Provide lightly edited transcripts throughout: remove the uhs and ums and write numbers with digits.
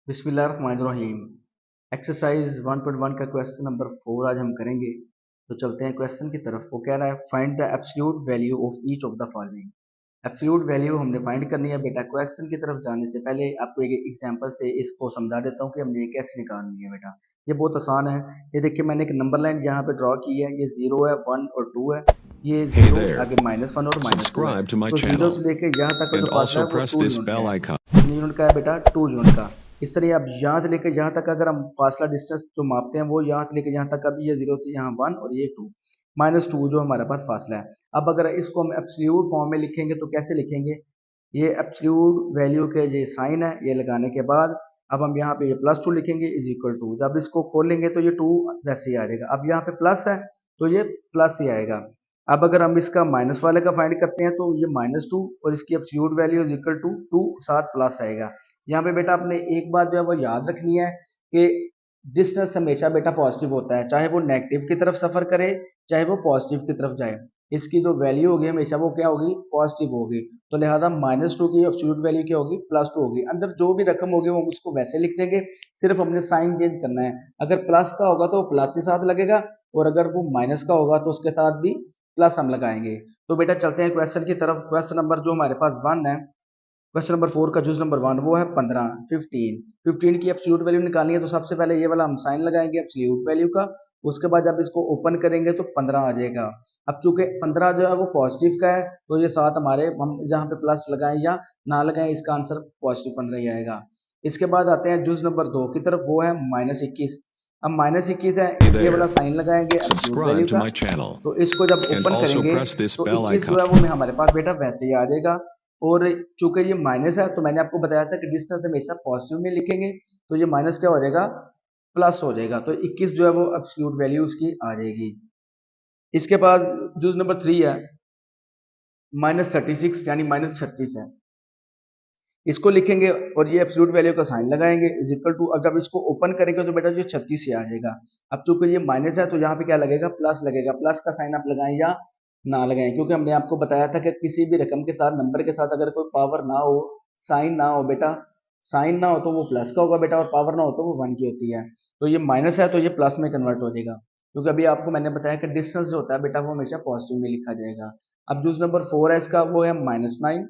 बिस्मिल्लाहिर्रहमानिर्रहीम। एक्सरसाइज 1.1 का question number 4 आज हम करेंगे। तो चलते हैं क्वेश्चन की तरफ। वो कह रहा है find the absolute value of each of the following. Absolute value हमने फाइंड करनी है बेटा। क्वेश्चन की तरफ जाने से पहले आपको एक एग्जांपल से इसको समझा देता हूँ कि हमने ये कैसे निकालनी है बेटा। ये बहुत आसान है। ये देखिए मैंने एक नंबर लाइन यहाँ पे ड्रॉ की है। ये 0 है, 1 और 2 है। ये Hey 0 there. आगे -1 और -2 है। Subscribe to my तो 0 channel से लेके यहाँ तक का and जो फासला also है वो press 2 this यूनिट का bell है। icon. कितने यूनिट का है बेटा? 2 यूनिट का। इस तरह अब यहाँ से लेकर यहाँ तक अगर हम फासला डिस्टेंस जो मापते हैं वो यहाँ से लेकर यहाँ तक, अभी ये 0 से यहाँ 1 और ये 2 -2 जो हमारे पास फासला है। अब अगर इसको हम एब्सोल्यूट फॉर्म में लिखेंगे तो कैसे लिखेंगे? ये एब्सोल्यूट वैल्यू के ये साइन है, ये लगाने के बाद अब हम यहाँ पे ये +2 लिखेंगे इज इक्वल टू, जब इसको खोलेंगे तो ये 2 वैसे ही आ जाएगा। अब यहाँ पे प्लस है तो ये प्लस ही आएगा। अब अगर हम इसका माइनस वाले का फाइंड करते हैं तो ये -2 और इसकी absolute value is equal to 2 साथ प्लस आएगा। यहाँ पे बेटा आपने एक बात जो है वो याद रखनी है कि डिस्टेंस हमेशा बेटा पॉजिटिव होता है, चाहे वो नेगेटिव की तरफ सफर करे चाहे वो पॉजिटिव की तरफ जाए। इसकी जो वैल्यू होगी हमेशा वो क्या होगी? पॉजिटिव होगी। तो लिहाजा -2 की एब्सोल्यूट वैल्यू क्या होगी? +2 होगी। अंदर जो भी रकम होगी वो हम उसको वैसे लिख देंगे, सिर्फ हमने साइन चेंज करना है। अगर प्लस का होगा तो प्लस के साथ लगेगा और अगर वो माइनस का होगा तो उसके साथ भी प्लस हम लगाएंगे। तो बेटा चलते हैं क्वेश्चन की तरफ। क्वेश्चन नंबर जो हमारे पास 1 है, क्वेश्चन नंबर 4 का जूस नंबर 1 वो है 15 15 की एब्सोल्यूट वैल्यू निकालनी है। तो सबसे पहले ये वाला हम साइन लगाएंगे एब्सोल्यूट वैल्यू का। उसके बाद जब इसको ओपन करेंगे तो 15 आ जाएगा। अब चूंकि 15 जो है वो पॉजिटिव का है तो ये साथ हमारे हम जहाँ पे प्लस लगाएं या ना लगाएं इसका आंसर पॉजिटिव 15 ही आएगा। इसके बाद आते हैं जूस नंबर 2 की तरफ, वो है -21। अब -21 है, Hey ये वाला there. साइन लगाएंगे एब्सोल्यूट Subscribe वैल्यू to का। my channel तो इसको जब and ओपन also करेंगे press this तो bell 21 icon. जो है वो हमारे पास बेटा वैसे ही आ जाएगा। और चूंकि ये माइनस है तो मैंने आपको बताया था कि डिस्टेंस हमेशा पॉजिटिव में लिखेंगे, तो ये माइनस क्या हो जाएगा? प्लस हो जाएगा। तो 21 जो है वो एब्सोल्यूट वैल्यू उसकी आ जाएगी। इसके बाद जूस नंबर 3 है -36 यानी -36 है। इसको लिखेंगे और ये एब्सोल्यूट वैल्यू का साइन लगाएंगे इज इक्वल टू, अगर इसको ओपन करेंगे तो बेटा ये 36 ही आ जाएगा। अब चूंकि ये माइनस है तो यहाँ पे क्या लगेगा? प्लस लगेगा। प्लस का साइन आप लगाएं या ना लगाएं, क्योंकि हमने आपको बताया था कि किसी भी रकम के साथ, नंबर के साथ अगर कोई पावर ना हो, साइन ना हो बेटा, साइन ना हो तो वो प्लस का होगा बेटा और पावर ना हो तो वो 1 की होती है। तो ये माइनस है तो ये प्लस में कन्वर्ट हो जाएगा, क्योंकि अभी आपको मैंने बताया कि डिस्टेंस जो होता है बेटा वो हमेशा पॉजिटिव में लिखा जाएगा। अब जूस नंबर 4 है इसका, वो है -9।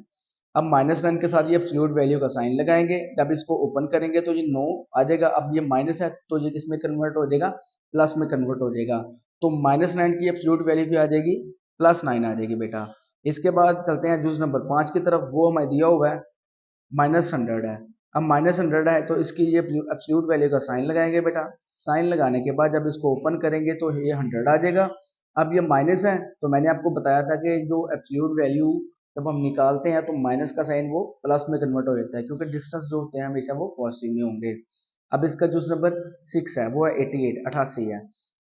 अब -9 के साथ ये एब्सोल्यूट वैल्यू का साइन लगाएंगे। जब इसको ओपन करेंगे तो ये 9 आ जाएगा। अब ये माइनस है तो ये किस में कन्वर्ट हो जाएगा? प्लस में कन्वर्ट हो जाएगा। तो -9 की एब्सोल्यूट वैल्यू क्या आ जाएगी? +9 आ जाएगी बेटा। इसके बाद चलते हैं जूस नंबर 5 की तरफ, वो हमें दिया हुआ है -100 है। अब -100 है तो इसकी ये एब्सोल्यूट वैल्यू का साइन लगाएंगे बेटा। साइन लगाने के बाद जब इसको ओपन करेंगे तो ये 100 आ जाएगा। अब ये माइनस है तो मैंने आपको बताया था कि जो एब्सोल्यूट वैल्यू जब हम निकालते हैं तो माइनस का साइन वो प्लस में कन्वर्ट हो जाता है, क्योंकि डिस्टेंस जो होते हैं हमेशा वो पॉजिटिव में होंगे। अब इसका जूस नंबर 6 है, वो है 88 है।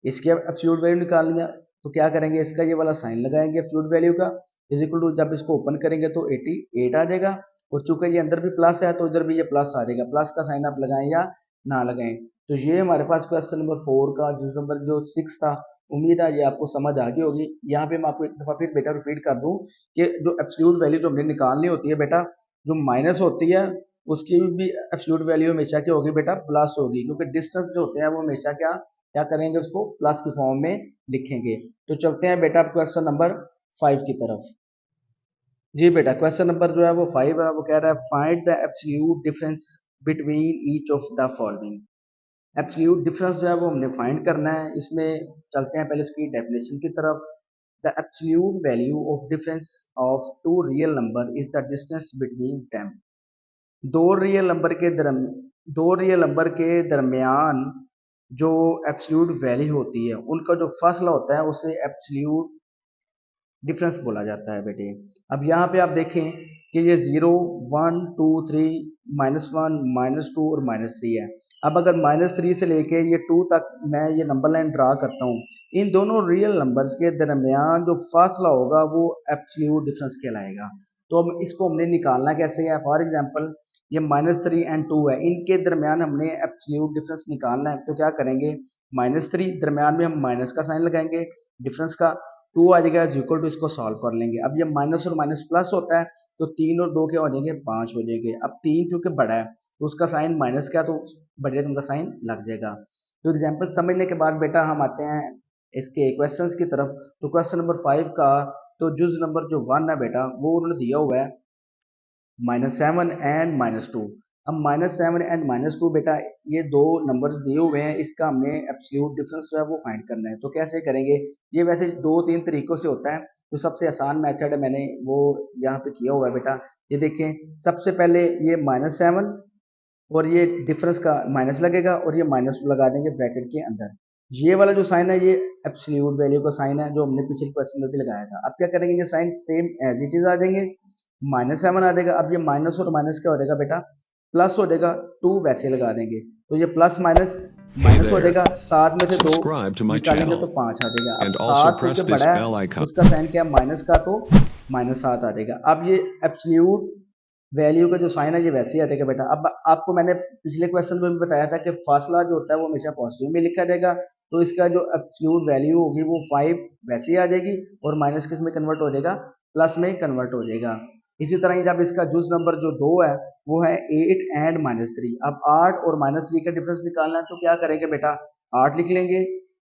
इसकी अब एब्सोल्यूट वैल्यू निकालनी है तो क्या करेंगे? इसका ये वाला साइन लगाएंगे एब्सोल्यूट वैल्यू का इज इक्वल टू, जब इसको ओपन करेंगे तो 88 आ जाएगा। और चूंकि ये अंदर भी प्लस है तो इधर भी ये प्लस आ जाएगा। प्लस का साइन आप लगाएं या ना लगाएं। तो ये हमारे पास क्वेश्चन नंबर 4 का जूस नंबर जो 6 था। उम्मीद है ये आपको समझ आ गई होगी। यहाँ पे मैं आपको एक दफा फिर बेटा रिपीट कर दूं कि जो एब्सोल्यूट वैल्यू जो हमने निकालनी होती है बेटा, जो माइनस होती है उसकी भी एब्सोल्यूट वैल्यू हमेशा क्या होगी बेटा? प्लस होगी, क्योंकि डिस्टेंस जो होते हैं वो हमेशा क्या क्या करेंगे? उसको प्लस की फॉर्म में लिखेंगे। तो चलते हैं बेटा क्वेश्चन नंबर 5 की तरफ। जी बेटा क्वेश्चन नंबर जो है वो 5 है। वो कह रहा है find the absolute difference between each of the following. Absolute difference जो है वो हमने फाइंड करना है। इसमें चलते हैं पहले इसकी डेफिनेशन की तरफ। The absolute value of difference of two real number is the distance between them. दो रियल नंबर के दरम दो रियल नंबर के दरमियान जो एब्सोल्यूट वैल्यू होती है उनका जो फासला होता है उसे एब्सोल्यूट डिफरेंस बोला जाता है बेटे। अब यहाँ पे आप देखें कि ये 0 1 2 3 -1 -2 और -3 है। अब अगर -3 से लेके ये 2 तक मैं ये नंबर लाइन ड्रा करता हूँ, इन दोनों रियल नंबर्स के दरमियान जो फासला होगा वो एब्सोल्यूट डिफरेंस कहलाएगा। तो अब इसको हमने निकालना कैसे है? फॉर एग्जांपल ये -3 एंड 2 है, इनके दरमियान हमने एब्सोल्यूट डिफरेंस निकालना है। तो क्या करेंगे? -3 दरमियान में हम माइनस का साइन लगाएंगे डिफरेंस का, 2 आ जाएगा इज इक्वल टू, इसको सॉल्व कर लेंगे। अब ये माइनस और माइनस प्लस होता है तो 3 और 2 क्या हो जाएंगे? 5 हो जाएंगे। अब 3 चूंकि बड़ा है तो उसका साइन माइनस क्या, तो बड़े रकम का साइन लग जाएगा। तो एग्जाम्पल समझने के बाद बेटा हम आते हैं इसके क्वेश्चंस की तरफ। तो क्वेश्चन नंबर 5 का तो जुज नंबर जो 1 है बेटा वो उन्होंने दिया हुआ है -7 एंड -2। अब -7 एंड -2 बेटा ये दो नंबर्स दिए हुए हैं, इसका हमने एब्सोल्यूट डिफरेंस जो है वो फाइंड करना है। तो कैसे करेंगे, ये वैसे 2-3 तरीकों से होता है। तो सबसे आसान मेथड है, मैंने वो यहाँ पे किया हुआ है बेटा। ये देखें, सबसे पहले ये -7 और ये डिफरेंस का माइनस लगेगा और ये -2 लगा देंगे ब्रैकेट के अंदर। ये वाला जो साइन है ये एब्सोल्यूट वैल्यू का साइन है, जो हमने पिछले क्वेश्चन में भी लगाया था। अब क्या करेंगे, ये sign same as it is आ जाएंगे, -7 आ जाएगा। अब ये माइनस और माइनस क्या हो जाएगा बेटा, प्लस हो जाएगा, 2 वैसे लगा देंगे। तो ये प्लस माइनस Hey माइनस हो there. जाएगा, 7 में से 2 Subscribe to my निकालेंगे तो channel 5 आ जाएगा। अब and also 7 press चूंकि this बड़ा है bell icon. उसका साइन क्या है माइनस का, तो -7 आ जाएगा। अब ये एब्सोल्यूट वैल्यू का जो साइन है ये वैसे ही आ जाएगा बेटा। अब आपको मैंने पिछले क्वेश्चन में भी बताया था कि फासला जो होता है वो हमेशा पॉजिटिव में लिखा जाएगा। तो इसका जो एब्सोल्यूट वैल्यू होगी वो 5 वैसे ही आ जाएगी और माइनस किस में कन्वर्ट हो जाएगा, प्लस में कन्वर्ट हो जाएगा। इसी तरह ही जब इसका जूस नंबर जो 2 है वो है 8 एंड -3। अब 8 और -3 का डिफरेंस निकालना है, तो क्या करेंगे बेटा, 8 लिख लेंगे,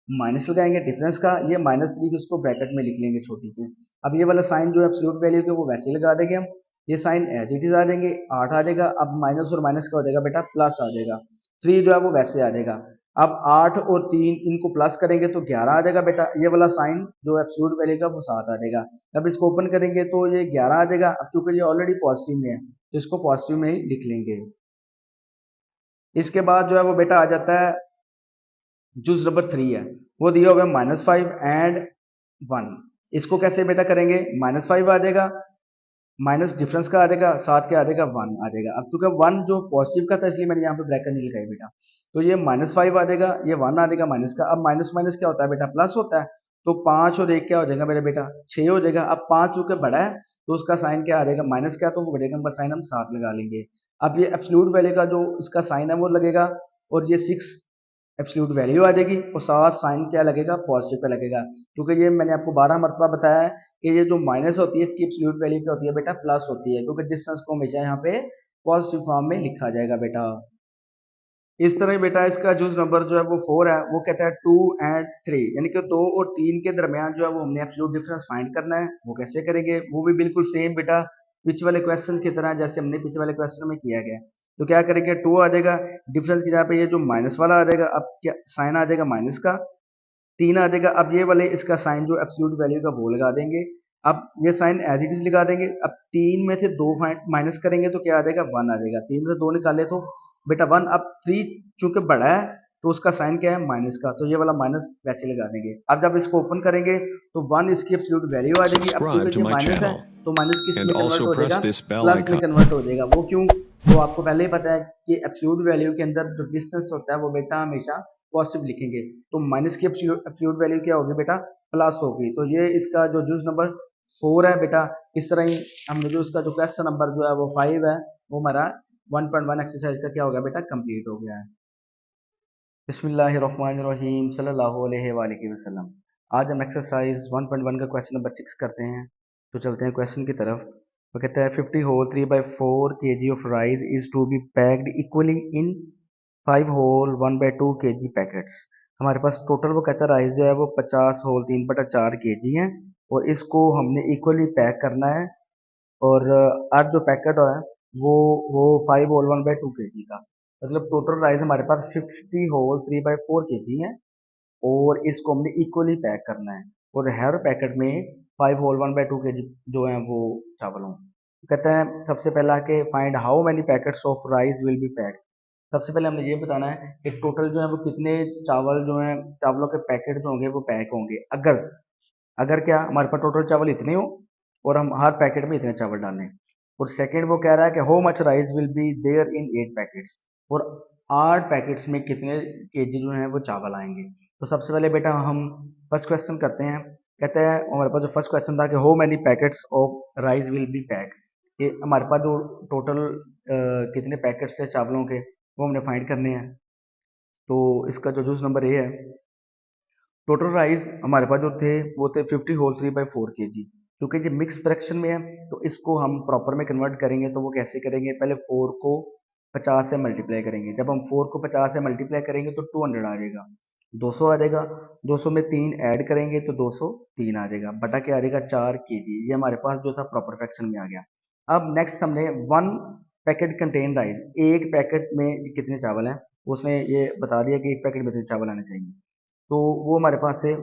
माइनस लगाएंगे डिफरेंस का, ये -3 को उसको ब्रैकेट में लिख लेंगे छोटी के। अब ये वाला साइन जो एब्सोल्यूट वैल्यू के वो वैसे ही लगा देंगे हम, ये साइन एज इट इज आ जाएंगे, 8 आ जाएगा। अब माइनस और माइनस का हो जाएगा बेटा, प्लस आ जाएगा। 3 जो है वो वैसे आ जाएगा। अब 8 और 3 इनको प्लस करेंगे तो 11 आ जाएगा बेटा। ये वाला साइन जो एब्सोल्यूट वैल्यू का वो 7 आ जाएगा। अब इसको ओपन करेंगे तो ये 11 आ जाएगा। अब चूंकि ये ऑलरेडी पॉजिटिव में है तो इसको पॉजिटिव में ही लिख लेंगे। इसके बाद जो है वो बेटा आ जाता है जूस नंबर 3 है, वो दिया हुआ है -5 एंड 1। इसको कैसे बेटा करेंगे, -5 आ जाएगा, माइनस डिफरेंस का आ जाएगा, साथ क्या आ जाएगा, 1 आ जाएगा। अब चूंकि 1 जो पॉजिटिव का था इसलिए मैंने यहाँ पे ब्रैकेट नहीं लगाई बेटा। तो ये -5 आ जाएगा, ये 1 आ जाएगा माइनस का। अब माइनस माइनस क्या होता है बेटा, प्लस होता है। तो 5 और 1 क्या हो जाएगा मेरे बेटा, 6 हो जाएगा। अब 5 चूंकि बड़ा है तो उसका साइन क्या आ जाएगा, माइनस क्या, तो वो बड़े नंबर साइन हम 7 लगा लेंगे। अब ये एब्सोल्यूट वैल्यू का जो इसका साइन है वो लगेगा और ये 6 एब्सोल्यूट वैल्यू आ जाएगी और साथ साइन क्या लगेगा, पॉजिटिव का लगेगा। क्योंकि ये मैंने आपको 12 मरतबा बताया है कि ये जो माइनस होती है इसकी एब्सोल्यूट वैल्यू क्या होती है बेटा, प्लस होती है, क्योंकि डिस्टेंस को हमेशा यहाँ पे पॉजिटिव फॉर्म में लिखा जाएगा बेटा। इस तरह बेटा इसका जूस नंबर जो है वो 4 है, वो कहता है 2 एंड 3, यानी कि 2 और 3 के दरमियान जो है वो हमने एब्सोल्यूट डिफरेंस फाइंड करना है। वो कैसे करेंगे, वो भी बिल्कुल सेम बेटा पिछले वाले क्वेश्चन की तरह जैसे हमने पिछले वाले क्वेश्चन में किया गया। तो क्या करेंगे, 2 आ जाएगा, डिफरेंस की जगह पे ये जो माइनस वाला आ जाएगा, अब क्या साइन आ जाएगा माइनस का, 3 आ जाएगा। अब ये वाले इसका साइन जो एब्सोल्यूट वैल्यू का वो लगा देंगे। अब ये साइन एज इट इज लगा देंगे। अब 3 में से 2 माइनस करेंगे तो क्या आ जाएगा, 1 आ जाएगा। 3 में से 2 निकाले तो बेटा 1। अब 3 चूंकि बड़ा है तो उसका साइन क्या है, माइनस का, तो ये वाला माइनस वैसे लगा देंगे। अब जब इसको ओपन करेंगे तो 1 इसकी एब्सोल्यूट वैल्यू आ जाएगी। अब Subscribe चूंकि to ये my माइनस है channel तो माइनस किस and में कन्वर्ट also हो press जाएगा, this bell प्लस में icon. कन्वर्ट हो जाएगा। वो क्यों, वो आपको पहले ही पता है कि एब्सोल्यूट वैल्यू के अंदर जो डिस्टेंस होता है वो बेटा हमेशा पॉजिटिव लिखेंगे। तो माइनस की एब्सोल्यूट वैल्यू क्या होगी बेटा, प्लस होगी। तो ये इसका जो जूस नंबर 4 है बेटा। इस तरह ही हमने जो इसका जो क्वेश्चन नंबर जो है वो 5 है, वो हमारा 1.1 एक्सरसाइज का क्या हो गया बेटा, कंप्लीट हो गया है। बिस्मिल्लाहिर्रहमानिर्रहीम सल्लल्लाहु अलैहि वसल्लम। आज हम एक्सरसाइज 1.1 का क्वेश्चन नंबर 6 करते हैं। तो चलते हैं क्वेश्चन की तरफ। वो कहता है 50 whole 3/4 kg of rice is to be packed equally in 5 whole 1/2 kg packets. हमारे पास टोटल वो कहता है राइस जो है वो 50 होल 3/4 kg है और इसको हमने इक्वली पैक करना है। और 8 जो पैकेट है वो 5 होल 1/2 kg का, मतलब टोटल राइस हमारे पास 50 होल 3/4 kg है और इसको हमने इक्वली पैक करना है। और हर पैकेट में 5 होल 1/2 kg जो है वो चावल हों। कहते हैं सबसे पहला कि find how many packets of rice will B packed. सबसे पहले हमने ये बताना है कि टोटल जो है वो कितने चावल जो हैं, चावलों के पैकेट जो होंगे वो पैक होंगे। अगर अगर क्या हमारे पास टोटल चावल इतने हो और हम हर पैकेट में इतने चावल डालें। और सेकंड वो कह रहा है कि how much rice will be there in 8 packets, और 8 पैकेट्स में कितने केजी जो हैं वो चावल आएंगे। तो सबसे पहले बेटा हम फर्स्ट क्वेश्चन करते हैं। कहते हैं हमारे पास जो फर्स्ट क्वेश्चन था कि how many packets of rice will B pack, ये हमारे पास जो टोटल कितने पैकेट्स थे चावलों के वो हमने फाइंड करने हैं। तो इसका जो जूस नंबर ए है, टोटल राइस हमारे पास जो थे वो थे 50 होल 3/4 kg। क्योंकि ये मिक्स फ्रैक्शन में है तो इसको हम प्रॉपर में कन्वर्ट करेंगे। तो वो कैसे करेंगे, पहले 4 को 50 से मल्टीप्लाई करेंगे। जब हम 4 को 50 से मल्टीप्लाई करेंगे तो 200 आ जाएगा, 200 आ जाएगा। 200 में 3 ऐड करेंगे तो 203 आ जाएगा, बटा क्या आ जाएगा 4 केजी। ये हमारे पास जो था प्रॉपर फ्रैक्शन में आ गया। अब नेक्स्ट हमने 1 पैकेट कंटेन राइस, एक पैकेट में कितने चावल हैं उसने ये बता दिया कि एक पैकेट में कितने चावल आने चाहिए। तो वो हमारे पास थे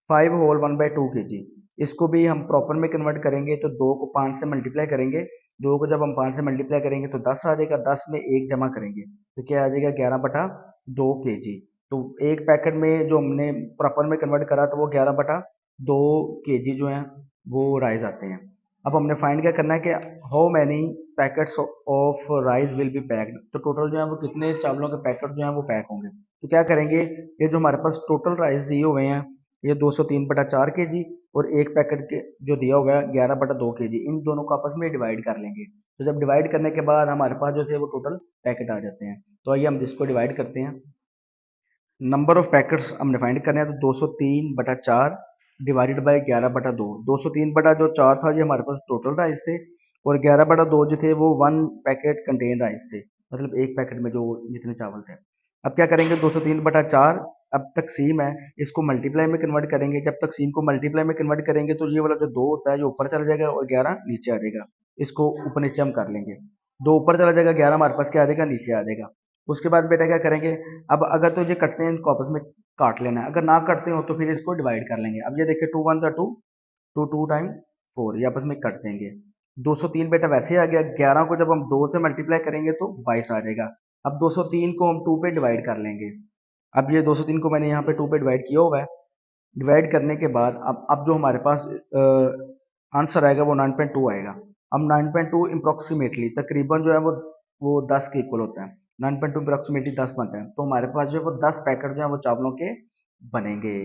5 होल 1/2 kg। इसको भी हम प्रॉपर में कन्वर्ट करेंगे तो 2 को 5 से मल्टीप्लाई करेंगे। 2 को जब हम 5 से मल्टीप्लाई करेंगे तो 10 आ जाएगा, 10 में 1 जमा करेंगे तो क्या आ जाएगा 11/2 kg। तो एक पैकेट में जो हमने प्रॉपर में कन्वर्ट करा तो वो 11/2 kg जो है वो राइस आते हैं। अब हमने फाइंड क्या करना है कि how many packets of rice will B packed, तो टोटल जो है वो कितने चावलों के पैकेट जो है वो पैक होंगे। तो क्या करेंगे, ये जो हमारे पास टोटल राइस दिए हुए हैं ये 203/4 kg और एक पैकेट के जो दिया हुआ है 11/2 kg, इन दोनों को आपस में डिवाइड कर लेंगे। तो जब डिवाइड करने के बाद हमारे पास जो थे वो टोटल पैकेट आ जाते हैं। तो आइए हम इसको डिवाइड करते हैं। नंबर ऑफ पैकेट्स हमने फाइंड करने हैं तो 203/4 डिवाइडेड बाई 11/2। 203/4 था ये हमारे पास टोटल राइस थे और 11/2 जो थे वो 1 पैकेट कंटेन राइस थे, मतलब एक पैकेट में जो जितने चावल थे। अब क्या करेंगे 203/4 अब तकसीम है इसको मल्टीप्लाई में कन्वर्ट करेंगे। जब तकसीम को मल्टीप्लाई में कन्वर्ट करेंगे तो ये वाला जो 2 होता है ये ऊपर चला जाएगा और 11 नीचे आ जाएगा। इसको ऊपर नीचे हम कर लेंगे, 2 ऊपर चला जाएगा 11 हमारे पास क्या आ जाएगा नीचे आ जाएगा। उसके बाद बेटा क्या करेंगे, अब अगर तो ये कटते हैं इनको आपस में काट लेना है, अगर ना कटते हो तो फिर इसको डिवाइड कर लेंगे। अब ये देखिए 2 1 2, 2 2 टाइम 4, ये आपस में कट देंगे। 203 बेटा वैसे ही आ गया, 11 को जब हम 2 से मल्टीप्लाई करेंगे तो 22 आ जाएगा। अब 203 को हम 2 पे डिवाइड कर लेंगे। अब ये 203 को मैंने यहाँ पे 2 पे डिवाइड किया हुआ है। डिवाइड करने के बाद अब जो हमारे पास आंसर आएगा वो 9.2 आएगा। अब 9.2 अप्रोक्सीमेटली तकरीबन जो है वो 10 के इक्वल होता है। 9.2 अप्रोक्सीमेटली 10 बनता है, तो हमारे पास जो है वो 10 पैकेट जो है वो चावलों के बनेंगे।